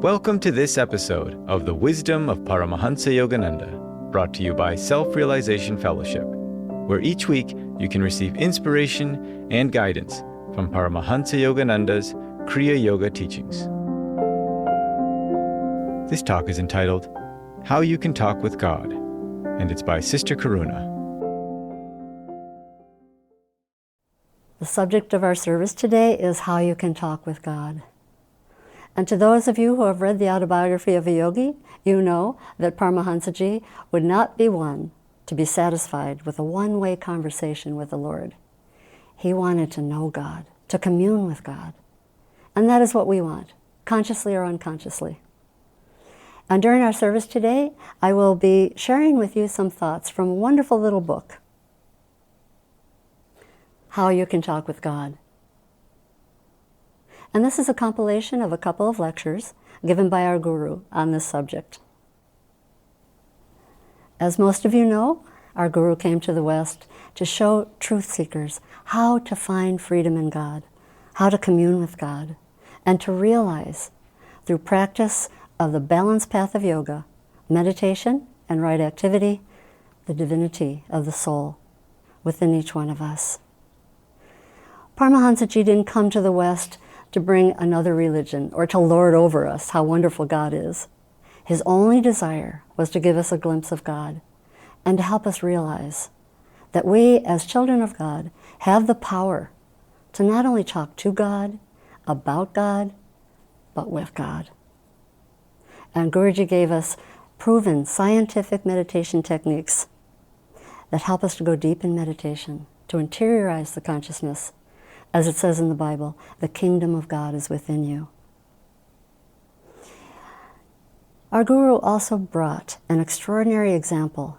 Welcome to this episode of The Wisdom of Paramahansa Yogananda, brought to you by Self-Realization Fellowship, where each week you can receive inspiration and guidance from Paramahansa Yogananda's Kriya Yoga teachings. This talk is entitled, How You Can Talk with God, and it's by Sister Karuna. The subject of our service today is how you can talk with God. And to those of you who have read the autobiography of a yogi, you know that Paramahansaji would not be one to be satisfied with a one-way conversation with the Lord. He wanted to know God, to commune with God. And that is what we want, consciously or unconsciously. And during our service today, I will be sharing with you some thoughts from a wonderful little book, How You Can Talk with God. And this is a compilation of a couple of lectures given by our guru on this subject. As most of you know, our guru came to the West to show truth seekers how to find freedom in God, how to commune with God, and to realize through practice of the balanced path of yoga, meditation and right activity, the divinity of the soul within each one of us. Paramahansaji didn't come to the West to bring another religion or to lord over us how wonderful God is. His only desire was to give us a glimpse of God and to help us realize that we, as children of God, have the power to not only talk to God, about God, but with God. And Guruji gave us proven scientific meditation techniques that help us to go deep in meditation, to interiorize the consciousness. As it says in the Bible, the kingdom of God is within you. Our guru also brought an extraordinary example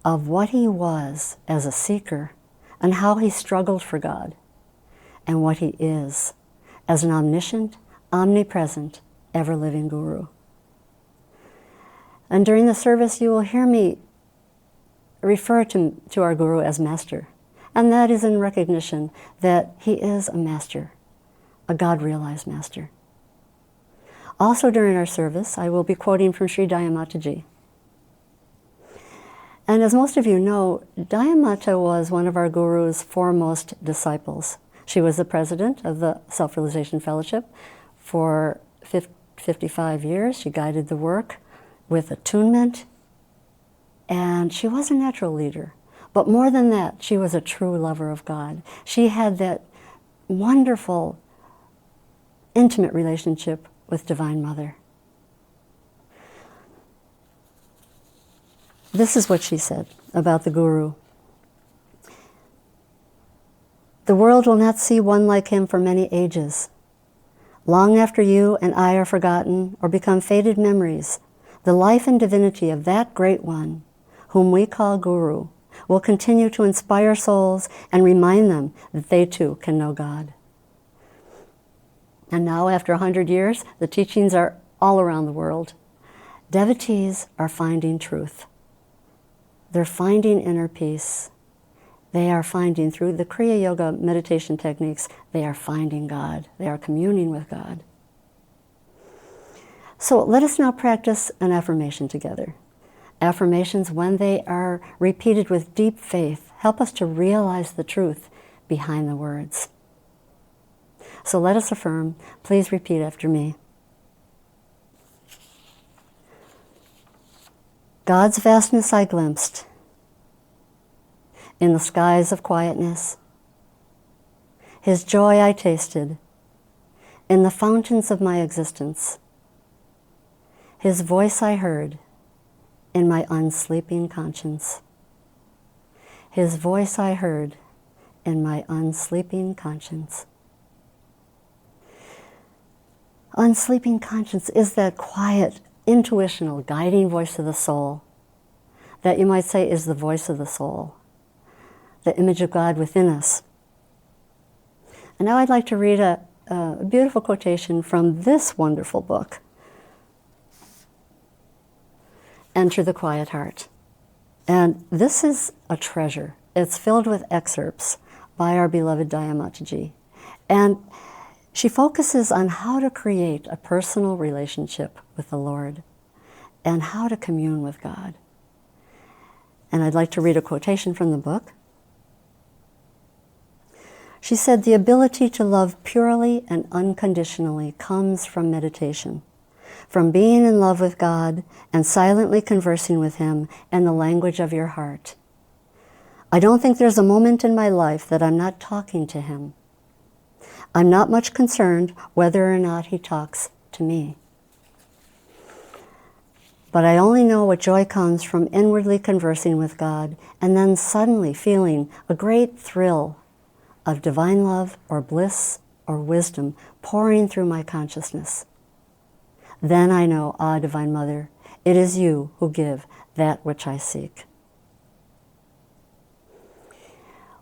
of what he was as a seeker and how he struggled for God, and what he is as an omniscient, omnipresent, ever-living guru. And during the service, you will hear me refer to our guru as master. And that is in recognition that he is a master, a God-realized master. Also during our service, I will be quoting from Sri Daya Mata. And as most of you know, Daya Mata was one of our guru's foremost disciples. She was the president of the Self-Realization Fellowship for 55 years. She guided the work with attunement, and she was a natural leader. But more than that, she was a true lover of God. She had that wonderful, intimate relationship with Divine Mother. This is what she said about the Guru. The world will not see one like him for many ages. Long after you and I are forgotten or become faded memories, the life and divinity of that great one, whom we call Guru, will continue to inspire souls and remind them that they too can know God. And now, after 100 years, the teachings are all around the world. Devotees are finding truth. They're finding inner peace. They are finding, through the Kriya Yoga meditation techniques, they are finding God. They are communing with God. So let us now practice an affirmation together. Affirmations, when they are repeated with deep faith, help us to realize the truth behind the words. So let us affirm. Please repeat after me. God's vastness I glimpsed in the skies of quietness. His joy I tasted in the fountains of my existence. His voice I heard in my unsleeping conscience. His voice I heard in my unsleeping conscience. Unsleeping conscience is that quiet, intuitional, guiding voice of the soul that you might say is the voice of the soul, the image of God within us. And now I'd like to read a beautiful quotation from this wonderful book, Enter the Quiet Heart. And this is a treasure. It's filled with excerpts by our beloved Daya Mata. And She focuses on how to create a personal relationship with the Lord and how to commune with God. And I'd like to read a quotation from the book. She said, "The ability to love purely and unconditionally comes from meditation, from being in love with God and silently conversing with Him in the language of your heart. I don't think there's a moment in my life that I'm not talking to Him. I'm not much concerned whether or not He talks to me. But I only know what joy comes from inwardly conversing with God and then suddenly feeling a great thrill of divine love or bliss or wisdom pouring through my consciousness. Then I know, ah, Divine Mother, it is you who give that which I seek."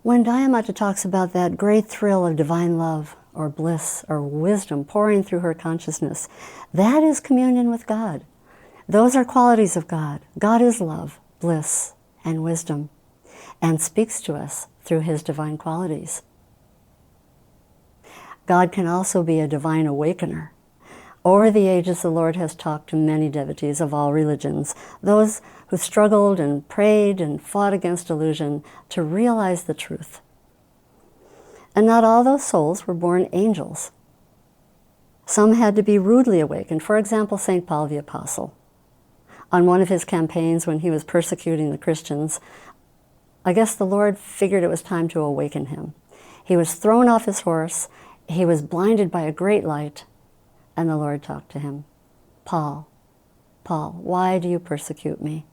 When Daya Mata talks about that great thrill of divine love or bliss or wisdom pouring through her consciousness, that is communion with God. Those are qualities of God. God is love, bliss, and wisdom, and speaks to us through His divine qualities. God can also be a divine awakener. Over the ages, the Lord has talked to many devotees of all religions, those who struggled and prayed and fought against illusion to realize the truth. And not all those souls were born angels. Some had to be rudely awakened. For example, St. Paul the Apostle. On one of his campaigns when he was persecuting the Christians, I guess the Lord figured it was time to awaken him. He was thrown off his horse, he was blinded by a great light, and the Lord talked to him. "Paul, Paul, why do you persecute me?"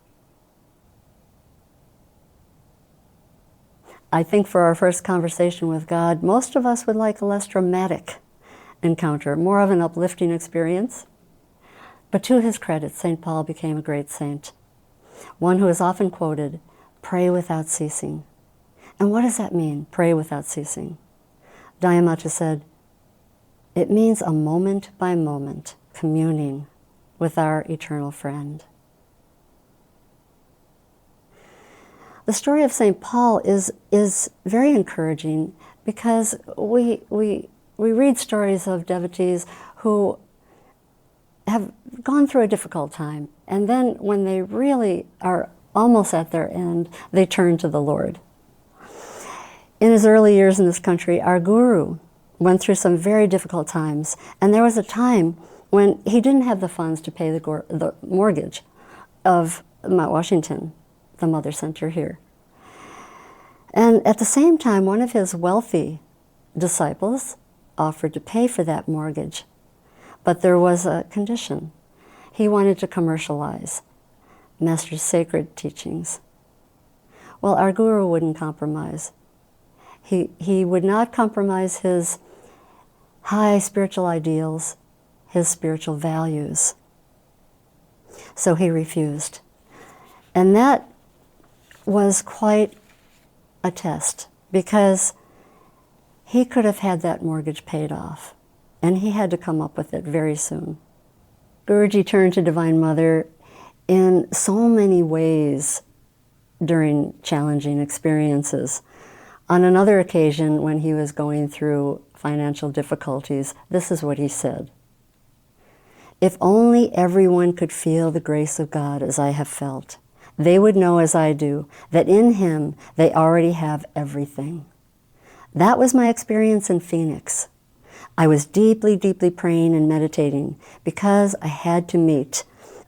I think for our first conversation with God, most of us would like a less dramatic encounter, more of an uplifting experience. But to his credit, St. Paul became a great saint, one who is often quoted, "Pray without ceasing." And what does that mean, pray without ceasing? Daya Mata said, it means a moment by moment communing with our eternal friend. The story of St. Paul is very encouraging because we read stories of devotees who have gone through a difficult time, and then when they really are almost at their end, they turn to the Lord. In his early years in this country, our guru went through some very difficult times, and there was a time when he didn't have the funds to pay the mortgage of Mount Washington, the Mother Center here. And at the same time, one of his wealthy disciples offered to pay for that mortgage. But there was a condition. He wanted to commercialize Master's sacred teachings. Well, our guru wouldn't compromise. He would not compromise his high spiritual ideals, his spiritual values. So he refused. And that was quite a test, because he could have had that mortgage paid off, and he had to come up with it very soon. Guruji turned to Divine Mother in so many ways during challenging experiences. On another occasion, when he was going through financial difficulties, this is what he said: "If only everyone could feel the grace of God as I have felt, they would know as I do that in Him they already have everything. That was my experience in Phoenix. I was deeply, deeply praying and meditating because I had to meet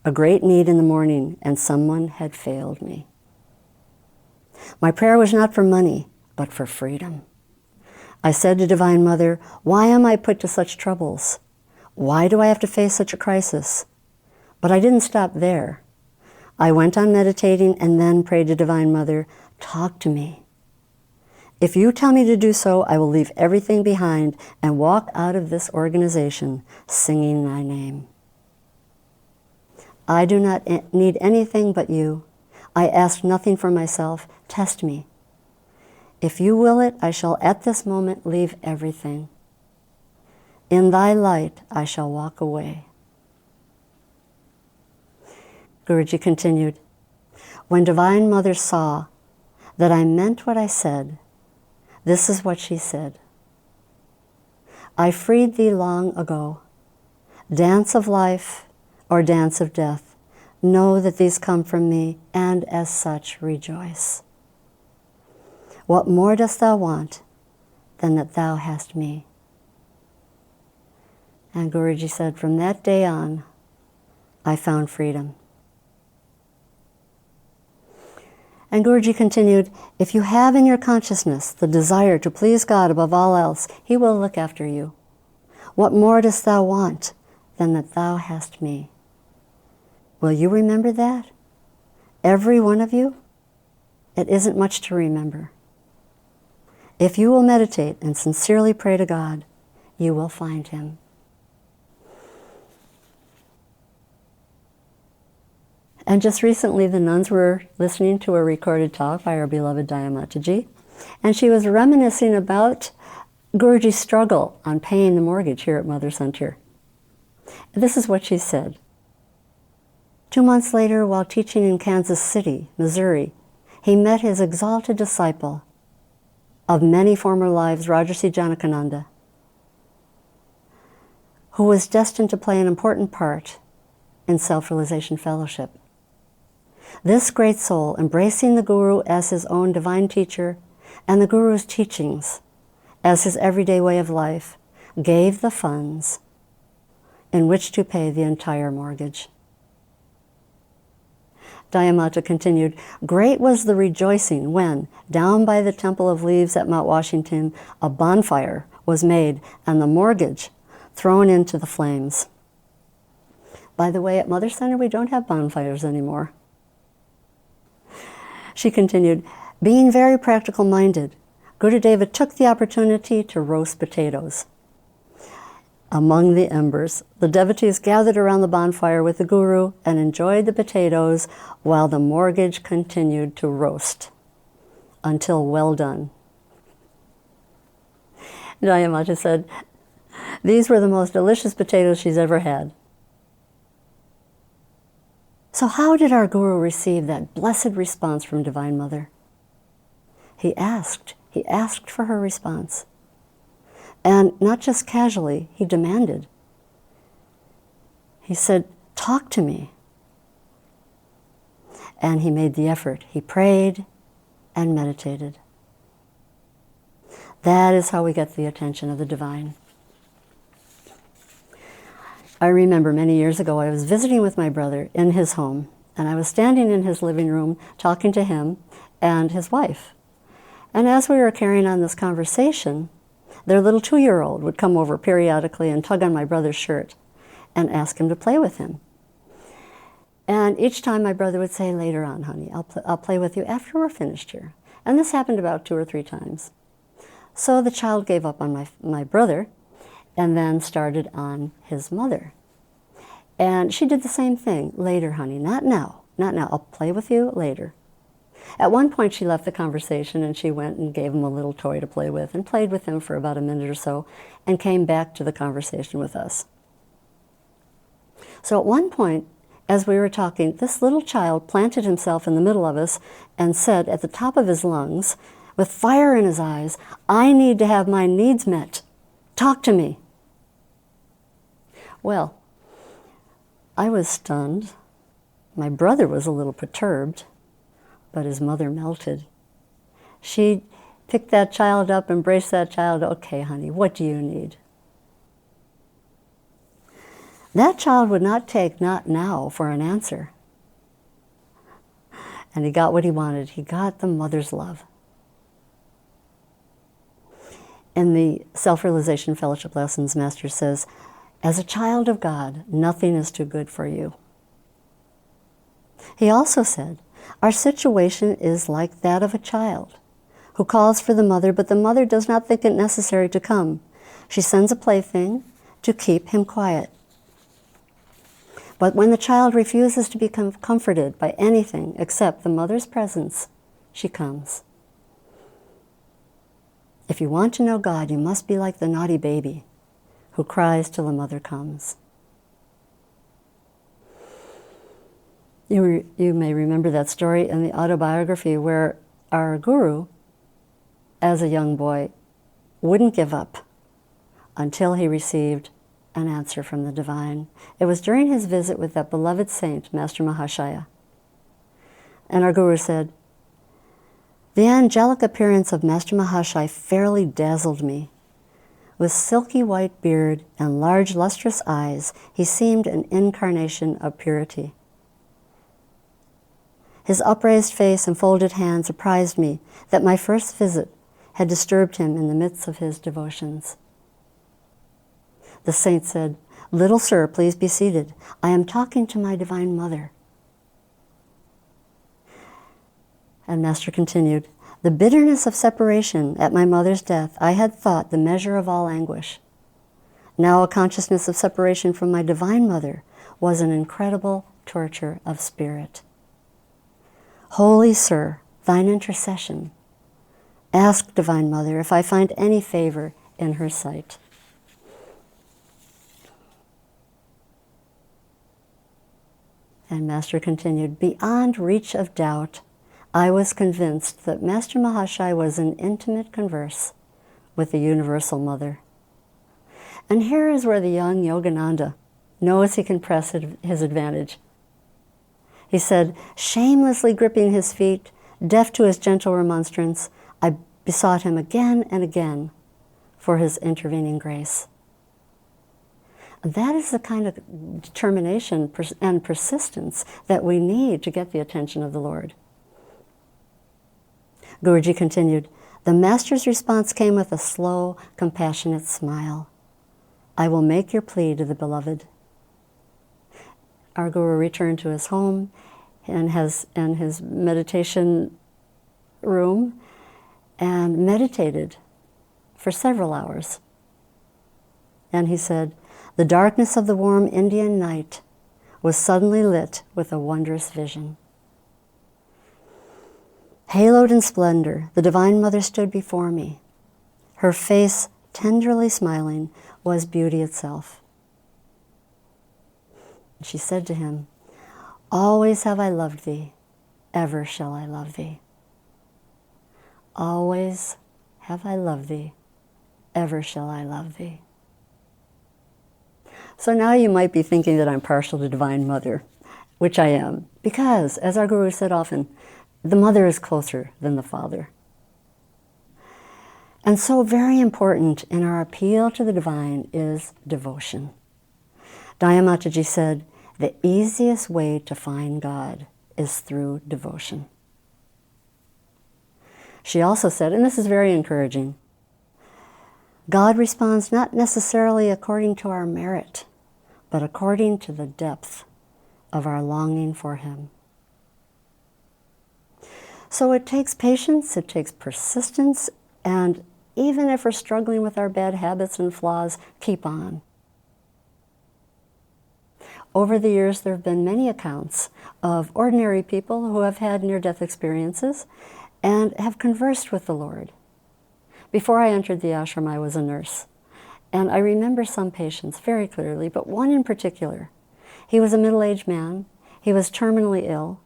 a great need in the morning and someone had failed me. My prayer was not for money, but for freedom. I said to Divine Mother, why am I put to such troubles? Why do I have to face such a crisis? But I didn't stop there. I went on meditating and then prayed to Divine Mother, talk to me. If you tell me to do so, I will leave everything behind and walk out of this organization singing thy name. I do not need anything but you. I ask nothing for myself. Test me. If you will it, I shall at this moment leave everything. In thy light I shall walk away." Guruji continued, "When Divine Mother saw that I meant what I said, this is what she said: I freed thee long ago. Dance of life or dance of death, know that these come from me, and as such rejoice. What more dost thou want than that thou hast me? And Guruji said, from that day on, I found freedom. And Guruji continued, if you have in your consciousness the desire to please God above all else, He will look after you. What more dost thou want than that thou hast me? Will you remember that? Every one of you? It isn't much to remember. If you will meditate and sincerely pray to God, you will find Him. And just recently, the nuns were listening to a recorded talk by our beloved Daya Mata ji, and she was reminiscing about Guruji's struggle on paying the mortgage here at Mother Center. This is what she said. 2 months later, while teaching in Kansas City, Missouri, he met his exalted disciple of many former lives, Rajarsi Janakananda, who was destined to play an important part in Self-Realization Fellowship. This great soul, embracing the Guru as his own divine teacher and the Guru's teachings as his everyday way of life, gave the funds in which to pay the entire mortgage. Daya Mata continued, great was the rejoicing when, down by the Temple of Leaves at Mount Washington, a bonfire was made and the mortgage thrown into the flames. By the way, at Mother Center, we don't have bonfires anymore. She continued, being very practical-minded, Gurudeva took the opportunity to roast potatoes. Among the embers, the devotees gathered around the bonfire with the Guru and enjoyed the potatoes while the mortgage continued to roast until well done. Daya Mata said, these were the most delicious potatoes she's ever had. So how did our Guru receive that blessed response from Divine Mother? He asked for her response. And not just casually, he demanded. He said, talk to me. And he made the effort. He prayed and meditated. That is how we get the attention of the divine. I remember many years ago, I was visiting with my brother in his home, and I was standing in his living room talking to him and his wife. And as we were carrying on this conversation, their little 2-year-old would come over periodically and tug on my brother's shirt and ask him to play with him. And each time my brother would say, later on, honey, I'll play with you after we're finished here. And this happened about 2 or 3 times. So the child gave up on my brother and then started on his mother. And she did the same thing. Later, honey, not now, I'll play with you later. At one point, she left the conversation and she went and gave him a little toy to play with and played with him for about a minute or so and came back to the conversation with us. So at one point, as we were talking, this little child planted himself in the middle of us and said at the top of his lungs, with fire in his eyes, I need to have my needs met. Talk to me. Well, I was stunned. My brother was a little perturbed, but his mother melted. She picked that child up, embraced that child. Okay, honey, what do you need? That child would not take not now for an answer. And he got what he wanted. He got the mother's love. In the Self-Realization Fellowship Lessons, Master says, as a child of God, nothing is too good for you. He also said, our situation is like that of a child who calls for the mother, but the mother does not think it necessary to come. She sends a plaything to keep him quiet. But when the child refuses to be comforted by anything except the mother's presence, she comes. If you want to know God, you must be like the naughty baby who cries till the mother comes. You may remember that story in the autobiography where our Guru, as a young boy, wouldn't give up, until he received an answer from the divine. It was during his visit with that beloved saint, Master Mahashaya. And our Guru said, "The angelic appearance of Master Mahashaya fairly dazzled me. With silky white beard and large lustrous eyes, he seemed an incarnation of purity. His upraised face and folded hands apprised me that my first visit had disturbed him in the midst of his devotions." The saint said, "Little sir, please be seated. I am talking to my Divine Mother." And Master continued, "The bitterness of separation at my mother's death I had thought the measure of all anguish. Now a consciousness of separation from my Divine Mother was an incredible torture of spirit. Holy Sir, thine intercession. Ask Divine Mother if I find any favor in her sight." And Master continued, "Beyond reach of doubt, I was convinced that Master Mahashaya was in intimate converse with the Universal Mother." And here is where the young Yogananda knows he can press his advantage. He said, shamelessly gripping his feet, deaf to his gentle remonstrance, I besought him again and again for his intervening grace. That is the kind of determination and persistence that we need to get the attention of the Lord. Guruji continued, "The Master's response came with a slow, compassionate smile. I will make your plea to the beloved." Our Guru returned to his home and his meditation room and meditated for several hours. And he said, "The darkness of the warm Indian night was suddenly lit with a wondrous vision. Haloed in splendor, the Divine Mother stood before me. Her face, tenderly smiling, was beauty itself. She said to him, 'Always have I loved thee, ever shall I love thee. Always have I loved thee, ever shall I love thee.'" So now you might be thinking that I'm partial to Divine Mother, which I am, because, as our Guru said often, the mother is closer than the father. And so very important in our appeal to the divine is devotion. Daya Mataji said, "The easiest way to find God is through devotion." She also said, and this is very encouraging, God responds not necessarily according to our merit, but according to the depth of our longing for Him. So it takes patience, it takes persistence, and even if we're struggling with our bad habits and flaws, keep on. Over the years, there have been many accounts of ordinary people who have had near-death experiences and have conversed with the Lord. Before I entered the ashram, I was a nurse, and I remember some patients very clearly, but one in particular. He was a middle-aged man, he was terminally ill,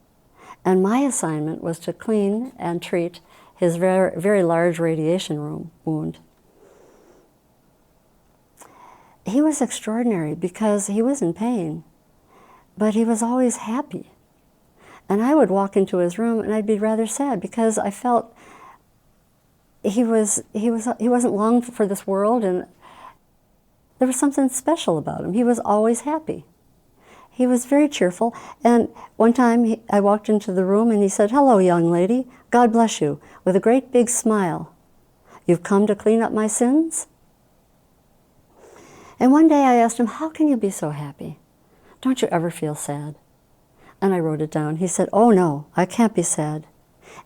and my assignment was to clean and treat his very, very large radiation wound. He was extraordinary because he was in pain, but he was always happy. And I would walk into his room and I'd be rather sad because I felt he wasn't long for this world, and there was something special about him. He was always happy. He was very cheerful, and one time I walked into the room and he said, "Hello, young lady, God bless you," with a great big smile. "You've come to clean up my sins?" And one day I asked him, "How can you be so happy? Don't you ever feel sad?" And I wrote it down. He said, "Oh no, I can't be sad."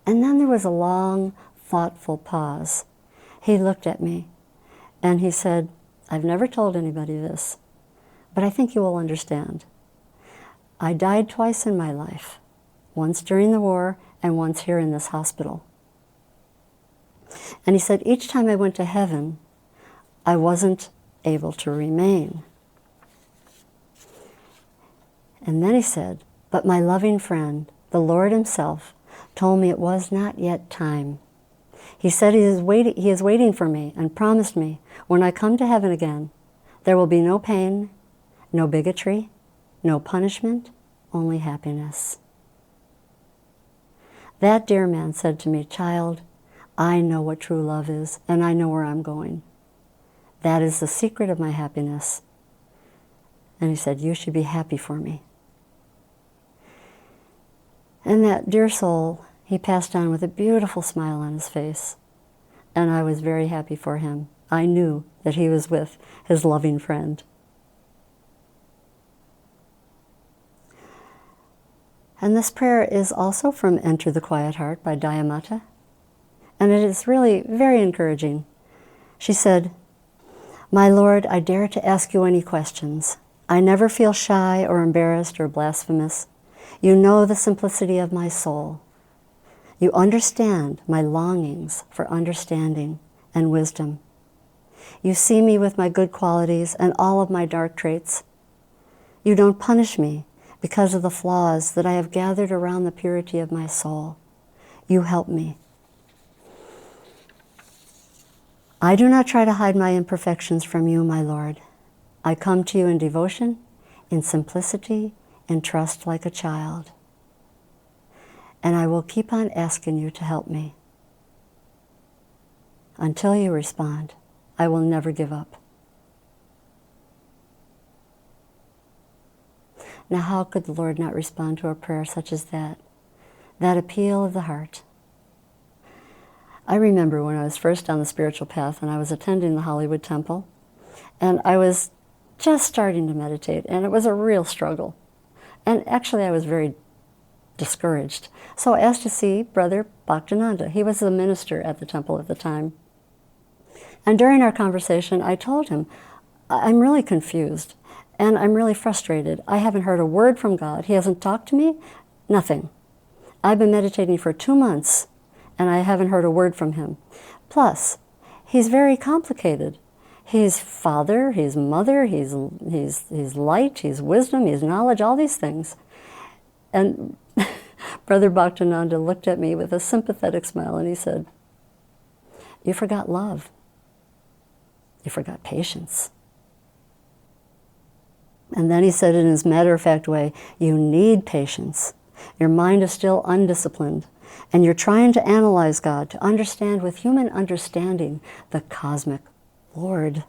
And then there was a long, thoughtful pause. He looked at me and he said, "I've never told anybody this, but I think you will understand. I died twice in my life, once during the war and once here in this hospital." And he said, each time I went to heaven, I wasn't able to remain. And then he said, "But my loving friend, the Lord Himself, told me it was not yet time. He said he is waiting for me and promised me when I come to heaven again, there will be no pain, no bigotry, no punishment, only happiness. That dear man said to me, "Child, I know what true love is, and I know where I'm going. That is the secret of my happiness." And he said, "You should be happy for me." And that dear soul, he passed on with a beautiful smile on his face. And I was very happy for him. I knew that he was with his loving friend. And this prayer is also from Enter the Quiet Heart by Daya Mata. And it is really very encouraging. She said, "My Lord, I dare to ask you any questions. I never feel shy or embarrassed or blasphemous. You know the simplicity of my soul. You understand my longings for understanding and wisdom. You see me with my good qualities and all of my dark traits. You don't punish me because of the flaws that I have gathered around the purity of my soul. You help me. I do not try to hide my imperfections from you, my Lord. I come to you in devotion, in simplicity, in trust like a child. And I will keep on asking you to help me. Until you respond, I will never give up." Now, how could the Lord not respond to a prayer such as that? That appeal of the heart. I remember when I was first on the spiritual path and I was attending the Hollywood Temple, and I was just starting to meditate, and it was a real struggle. And actually, I was very discouraged. So I asked to see Brother Bhaktananda. He was the minister at the temple at the time. And during our conversation, I told him, "I'm really confused, and I'm really frustrated. I haven't heard a word from God. He hasn't talked to me, nothing. I've been meditating for 2 months, and I haven't heard a word from him. Plus, he's very complicated. He's Father, he's Mother, he's light, he's wisdom, he's knowledge, all these things." And Brother Bhaktananda looked at me with a sympathetic smile and he said, "You forgot love. You forgot patience." And then he said in his matter-of-fact way, "You need patience. Your mind is still undisciplined, and you're trying to analyze God, to understand with human understanding the cosmic Lord."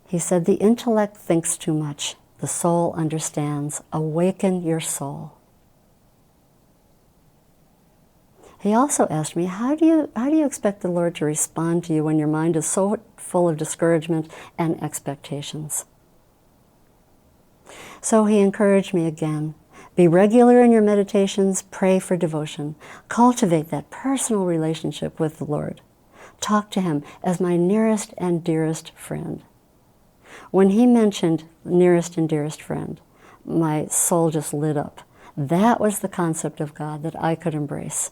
He said, "The intellect thinks too much. The soul understands. Awaken your soul." He also asked me, how do you expect the Lord to respond to you when your mind is so full of discouragement and expectations? So he encouraged me again. Be regular in your meditations, pray for devotion. Cultivate that personal relationship with the Lord. Talk to him as my nearest and dearest friend. When he mentioned nearest and dearest friend, my soul just lit up. That was the concept of God that I could embrace.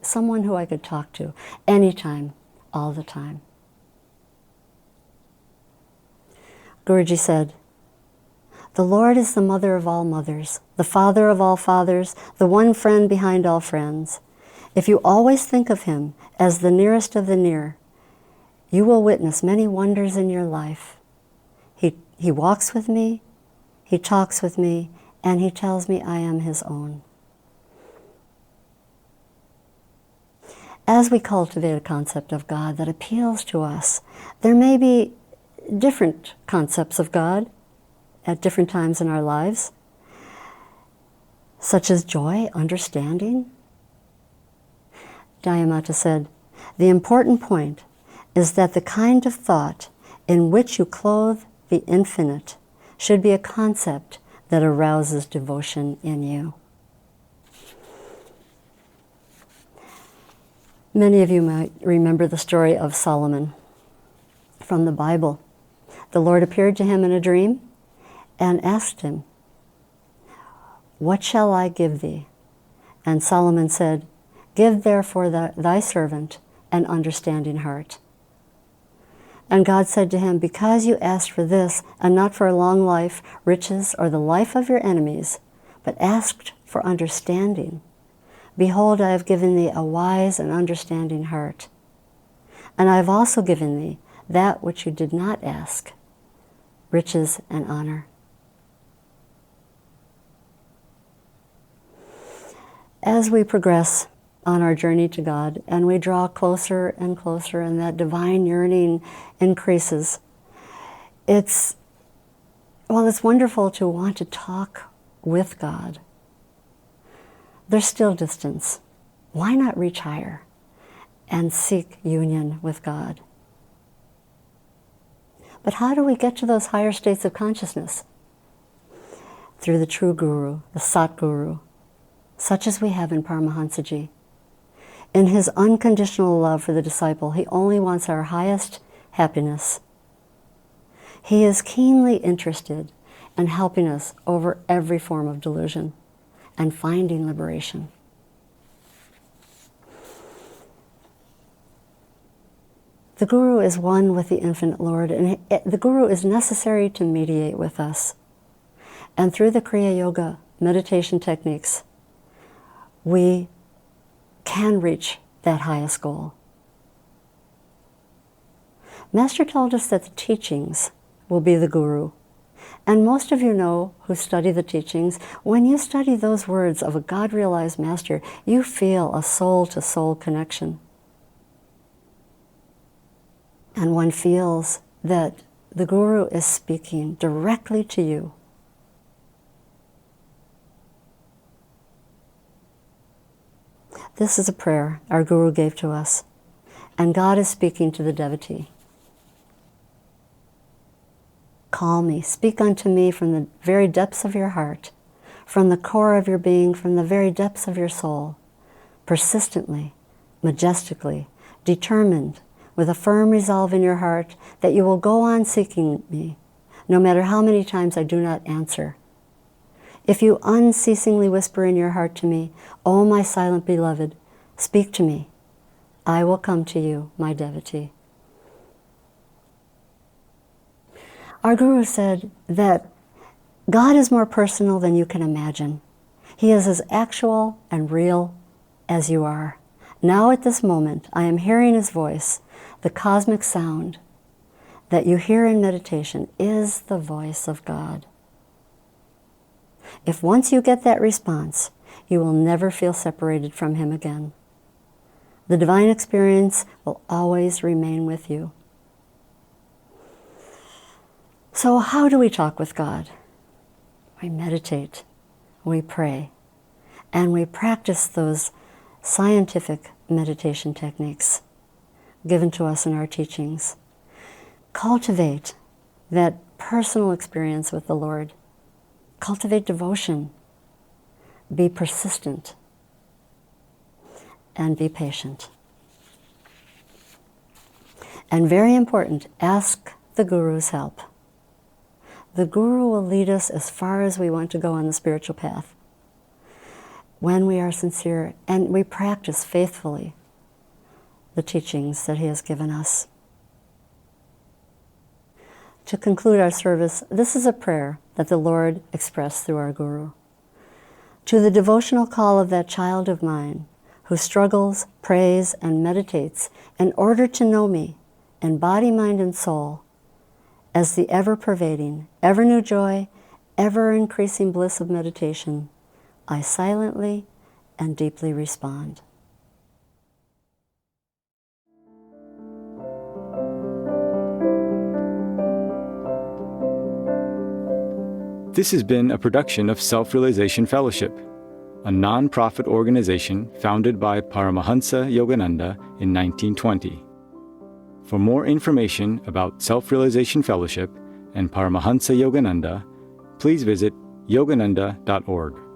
Someone who I could talk to anytime, all the time. Guruji said, "The Lord is the mother of all mothers, the father of all fathers, the one friend behind all friends. If you always think of him as the nearest of the near, you will witness many wonders in your life. He walks with me, he talks with me, and he tells me I am his own." As we cultivate a concept of God that appeals to us, there may be different concepts of God at different times in our lives, such as joy, understanding. Daya Mata said, "The important point is that the kind of thought in which you clothe the infinite should be a concept that arouses devotion in you." Many of you might remember the story of Solomon from the Bible. The Lord appeared to him in a dream and asked him, "What shall I give thee?" And Solomon said, "Give therefore thy servant an understanding heart." And God said to him, "Because you asked for this and not for a long life, riches, or the life of your enemies, but asked for understanding. Behold, I have given thee a wise and understanding heart. And I have also given thee that which you did not ask, riches and honor. As we progress on our journey to God and we draw closer and closer and that divine yearning increases, it's wonderful to want to talk with God. There's still distance. Why not reach higher and seek union with God? But how do we get to those higher states of consciousness? Through the true guru, the Satguru, such as we have in Paramahansa Ji. In his unconditional love for the disciple, he only wants our highest happiness. He is keenly interested in helping us over every form of delusion and finding liberation. The Guru is one with the Infinite Lord, and the Guru is necessary to mediate with us. And through the Kriya Yoga meditation techniques, we can reach that highest goal. Master told us that the teachings will be the Guru. And most of you know, who study the teachings, when you study those words of a God-realized master, you feel a soul-to-soul connection. And one feels that the Guru is speaking directly to you. This is a prayer our Guru gave to us, and God is speaking to the devotee. Call me, speak unto me from the very depths of your heart, from the core of your being, from the very depths of your soul, persistently, majestically, determined, with a firm resolve in your heart that you will go on seeking me, no matter how many times I do not answer. If you unceasingly whisper in your heart to me, O my silent beloved, speak to me, I will come to you, my devotee. Our Guru said that God is more personal than you can imagine. He is as actual and real as you are. Now at this moment, I am hearing his voice. The cosmic sound that you hear in meditation is the voice of God. If once you get that response, you will never feel separated from him again. The divine experience will always remain with you. So how do we talk with God? We meditate, we pray, and we practice those scientific meditation techniques given to us in our teachings. Cultivate that personal experience with the Lord. Cultivate devotion. Be persistent. And be patient. And very important, ask the Guru's help. The Guru will lead us as far as we want to go on the spiritual path when we are sincere and we practice faithfully the teachings that he has given us. To conclude our service, this is a prayer that the Lord expressed through our Guru. To the devotional call of that child of mine who struggles, prays, and meditates in order to know me in body, mind, and soul as the ever-pervading, ever-new joy, ever-increasing bliss of meditation, I silently and deeply respond. This has been a production of Self-Realization Fellowship, a non-profit organization founded by Paramahansa Yogananda in 1920. For more information about Self-Realization Fellowship and Paramahansa Yogananda, please visit yogananda.org.